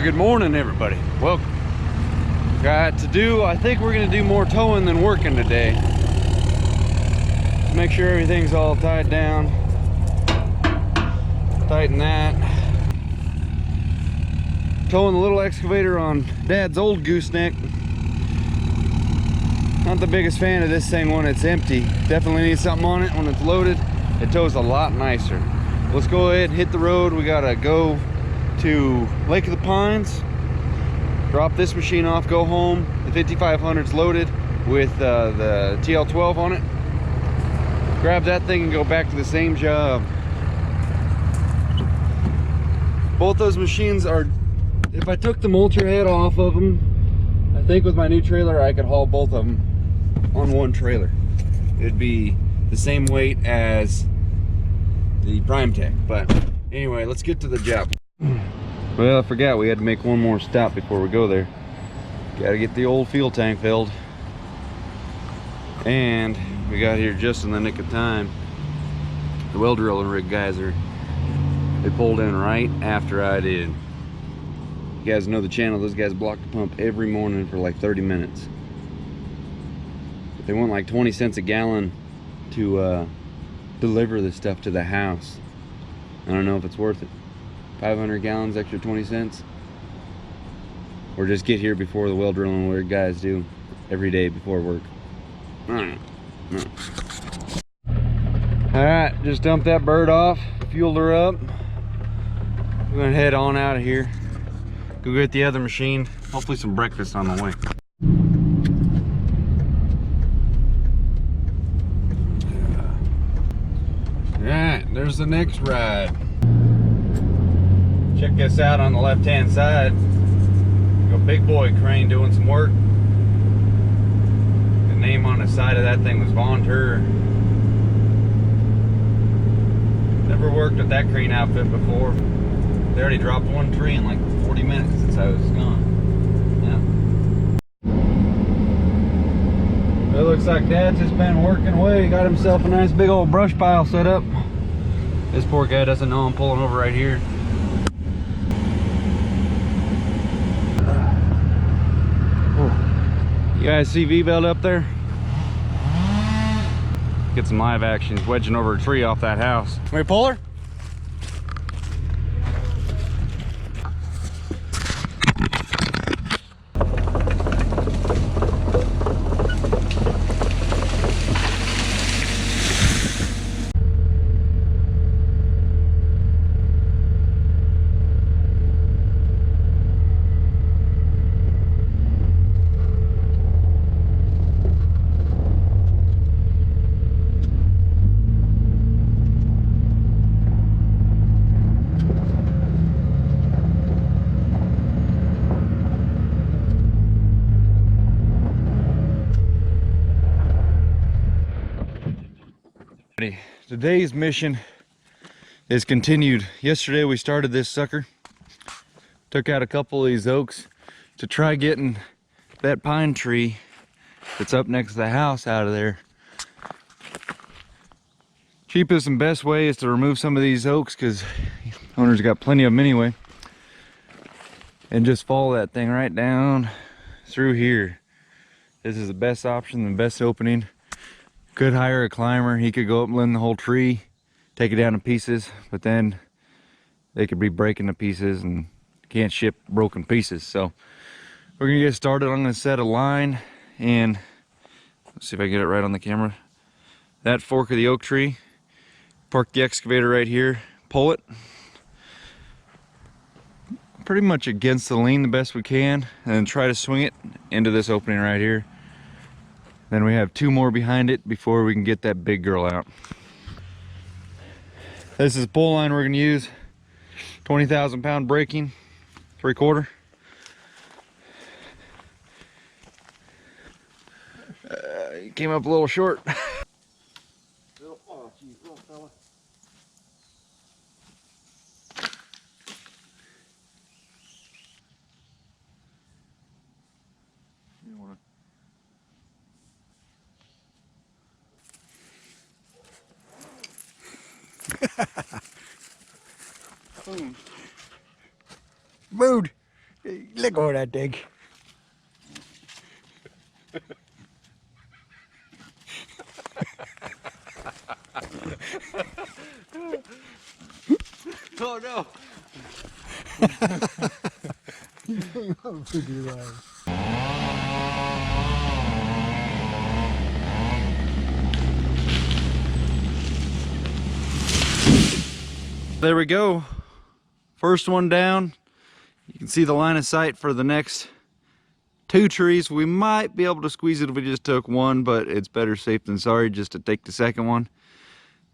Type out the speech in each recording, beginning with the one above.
good morning, everybody. Welcome. Got to do, I think we're gonna do more towing than working today. Make sure everything's all tied down. Tighten that. Towing the little excavator on Dad's old gooseneck. Not the biggest fan of this thing when it's empty. Definitely needs something on it. When it's loaded, it tows a lot nicer. Let's go ahead and hit the road. We gotta go to Lake of the Pines, drop this machine off, go home. The 5500's loaded with the TL12 on it. Grab that thing and go back to the same job. Both those machines are, if I took the mulcher head off of them, I think with my new trailer I could haul both of them on one trailer. It'd be the same weight as the Prime Tech. But anyway, let's get to the job. Well, I forgot we had to make one more stop before we go there. Gotta get the old fuel tank filled. And we got here just in the nick of time. The well drilling rig guys they pulled in right after I did. You guys know the channel, those guys block the pump every morning for like 30 minutes. They want like 20 cents a gallon to deliver this stuff to the house. I don't know if it's worth it. 500 gallons, extra 20 cents. Or just get here before the well drilling rig guys do every day before work. Alright, just dumped that bird off, fueled her up. We're gonna head on out of here. Go get the other machine. Hopefully some breakfast on the way. Alright, there's the next ride. Check this out on the left hand side. Got a big boy crane doing some work. The name on the side of that thing was Vontur. Never worked with that crane outfit before. They already dropped one tree in like 40 minutes since I was gone. Yeah. It looks like Dad's just been working away. He got himself a nice big old brush pile set up. This poor guy doesn't know I'm pulling over right here. You guys see V-Belt up there? Get some live action. He's wedging over a tree off that house. Can we pull her? Today's mission is continued. Yesterday we started this sucker. Took out a couple of these oaks to try getting that pine tree that's up next to the house out of there. Cheapest and best way is to remove some of these oaks because owner's got plenty of them anyway. And just follow that thing right down through here. This is the best option, the best opening. Could hire a climber. He could go up and limb the whole tree, take it down to pieces, but then they could be breaking to pieces and can't ship broken pieces. So we're gonna get started. I'm gonna set a line and let's see if I get it right on the camera. That fork of the oak tree, park the excavator right here, pull it pretty much against the lean the best we can, and then try to swing it into this opening right here. Then we have two more behind it before we can get that big girl out. This is the pull line we're gonna use. 20,000 pound braking, 3/4. He came up a little short. Oh, geez, little fella. You wanna... Boom. Mood. Let go of that thing. Oh no! There we go. First one down. You can see the line of sight for the next 2 trees. We might be able to squeeze it if we just took one, but it's better safe than sorry just to take the second one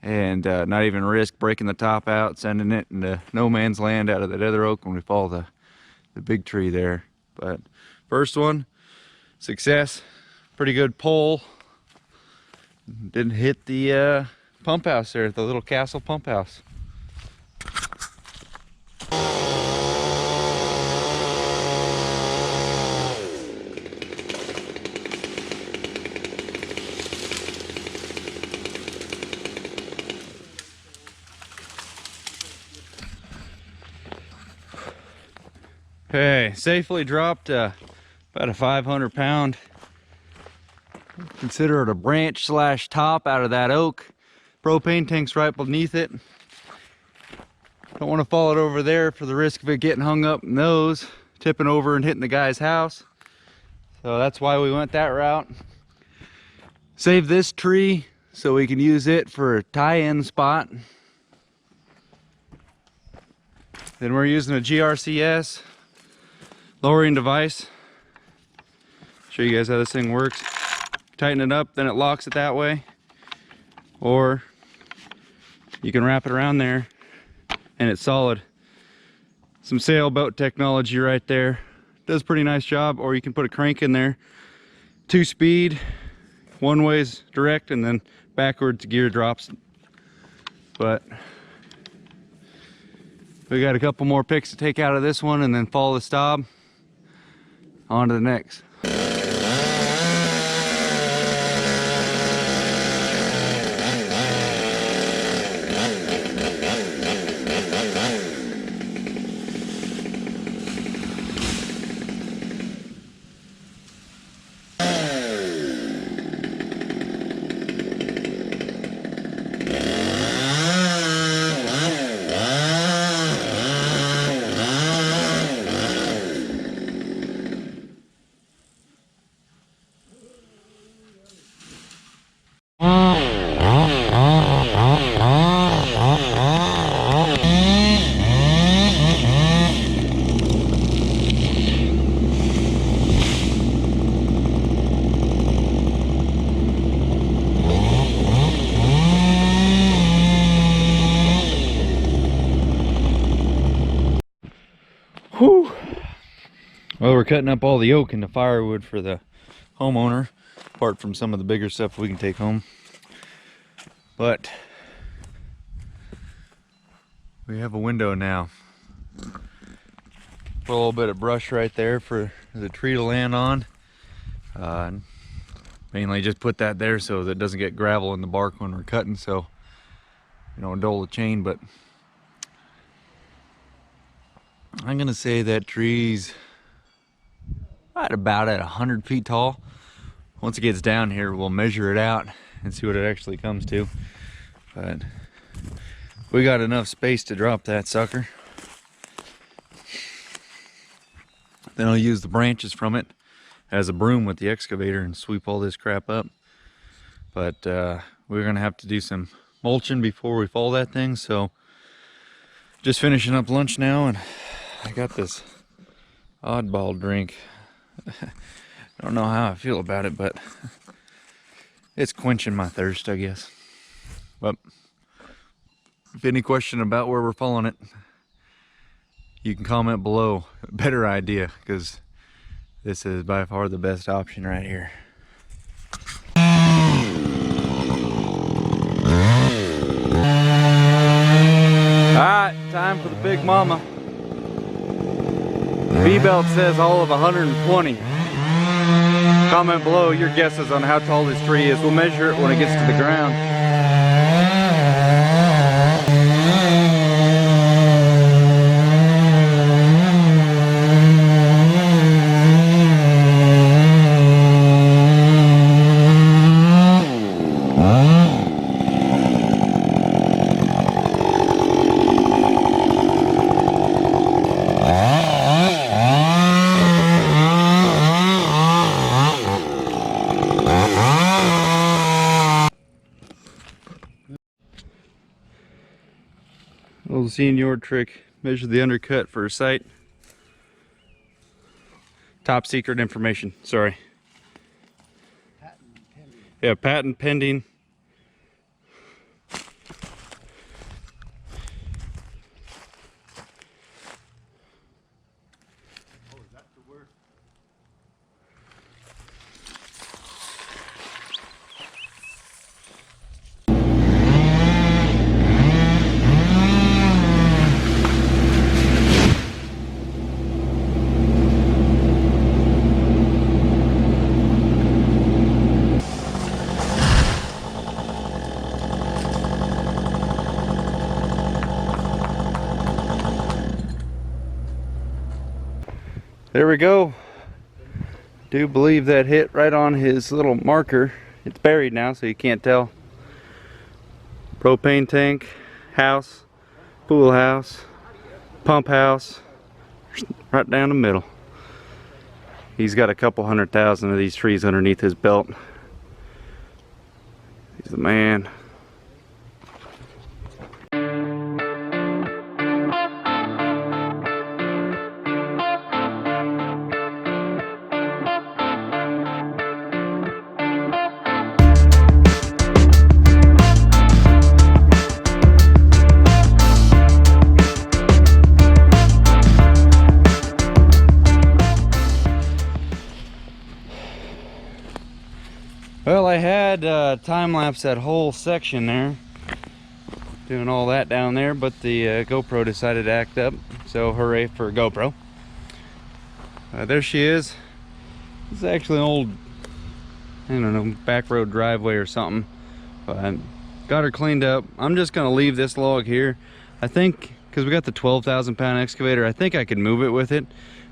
and not even risk breaking the top out, sending it into no man's land out of that other oak when we follow the big tree there. But first one, success. Pretty good pull. Didn't hit the pump house there, the little castle pump house. Okay, safely dropped about a 500-pound, consider it a branch slash top out of that oak. Propane tank's right beneath it. Don't want to fall it over there for the risk of it getting hung up in those, tipping over and hitting the guy's house. So that's why we went that route. Save this tree so we can use it for a tie-in spot. Then we're using a GRCS lowering device. Show you guys how this thing works. Tighten it up, then it locks it that way. Or you can wrap it around there and it's solid. Some sailboat technology right there. Does a pretty nice job. Or you can put a crank in there. 2-speed, one way's direct and then backwards gear drops. But we got a couple more picks to take out of this one and then follow the stop. On to the next. Whew. Well, we're cutting up all the oak into firewood for the homeowner, apart from some of the bigger stuff we can take home. But we have a window now. Put a little bit of brush right there for the tree to land on. Mainly just put that there so that it doesn't get gravel in the bark when we're cutting, so you don't dull the chain. But I'm gonna say that tree's right about at 100 feet tall. Once it gets down here, we'll measure it out and see what it actually comes to. But we got enough space to drop that sucker. Then I'll use the branches from it as a broom with the excavator and sweep all this crap up. But we're gonna have to do some mulching before we fall that thing. So just finishing up lunch now, and I got this oddball drink. I don't know how I feel about it, but it's quenching my thirst, I guess. But if any question about where we're falling it, you can comment below. A better idea, because this is by far the best option right here. Alright, time for the big mama. V-belt says all of 120. Comment below your guesses on how tall this tree is. We'll measure it when it gets to the ground. senior trick. Measure the undercut for a sight. Top secret information, sorry. Patent pending. Yeah, patent pending. Oh, is that the word? There we go. Do believe that hit right on his little marker. It's buried now, so you can't tell. Propane tank, house, pool house, pump house, right down the middle. He's got a couple 100,000 of these trees underneath his belt. He's the man. Well, I had time-lapse that whole section there, doing all that down there, but the GoPro decided to act up, so hooray for GoPro. There she is. This is actually an old, I don't know, back road driveway or something, but got her cleaned up. I'm just gonna leave this log here. I think, because we got the 12,000 pound excavator, I think I could move it with it,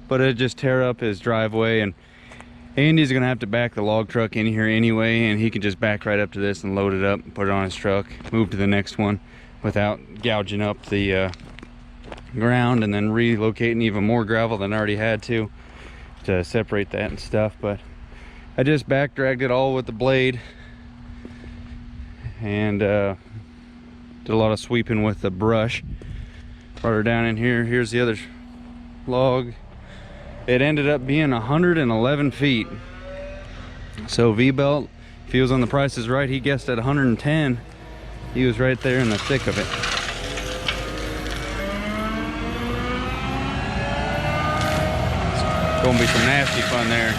but it'd just tear up his driveway, and Andy's gonna have to back the log truck in here anyway, and he can just back right up to this and load it up, put it on his truck, move to the next one without gouging up the ground and then relocating even more gravel than I already had to separate that and stuff. But I just back dragged it all with the blade and did a lot of sweeping with the brush. Brought her down in here. Here's the other log. It ended up being 111 feet. So V-belt, if he was on the Price is Right, he guessed at 110. He was right there in the thick of it. It's gonna be some nasty fun there.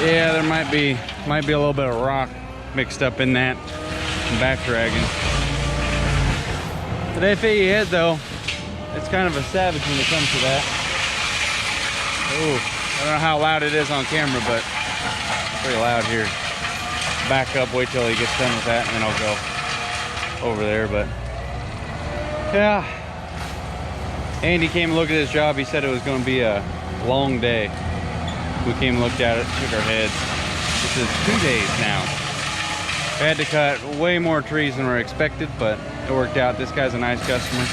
Yeah, there might be a little bit of rock mixed up in that back dragging. But they fit your head though. It's kind of a savage when it comes to that. Ooh, I don't know how loud it is on camera, but it's pretty loud here. Back up, wait till he gets done with that, and then I'll go over there. But yeah, Andy came and looked at his job. He said it was going to be a long day. We came and looked at it, shook our heads. This is 2 days now. We had to cut way more trees than we expected, but it worked out. This guy's a nice customer, and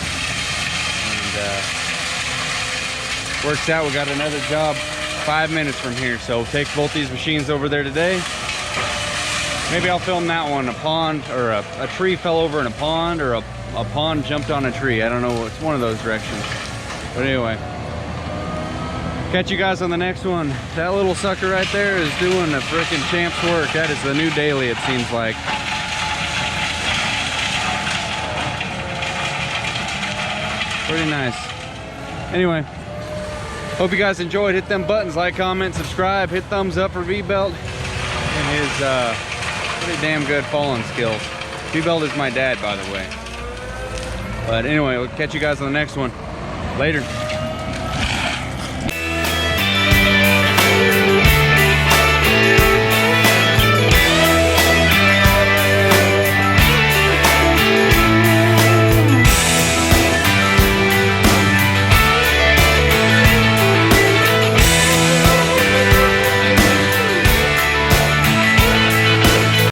works out. We got another job 5 minutes from here, so take both these machines over there today. Maybe I'll film that one. A pond, or a tree fell over in a pond, or a pond jumped on a tree. I don't know. It's one of those directions. But anyway, catch you guys on the next one. That little sucker right there is doing the frickin' champ's work. That is the new daily, it seems like. Pretty nice. Anyway, hope you guys enjoyed. Hit them buttons, like, comment, subscribe, hit thumbs up for V-belt and his pretty damn good falling skills. V-belt is my dad, by the way. But anyway, we'll catch you guys on the next one. Later.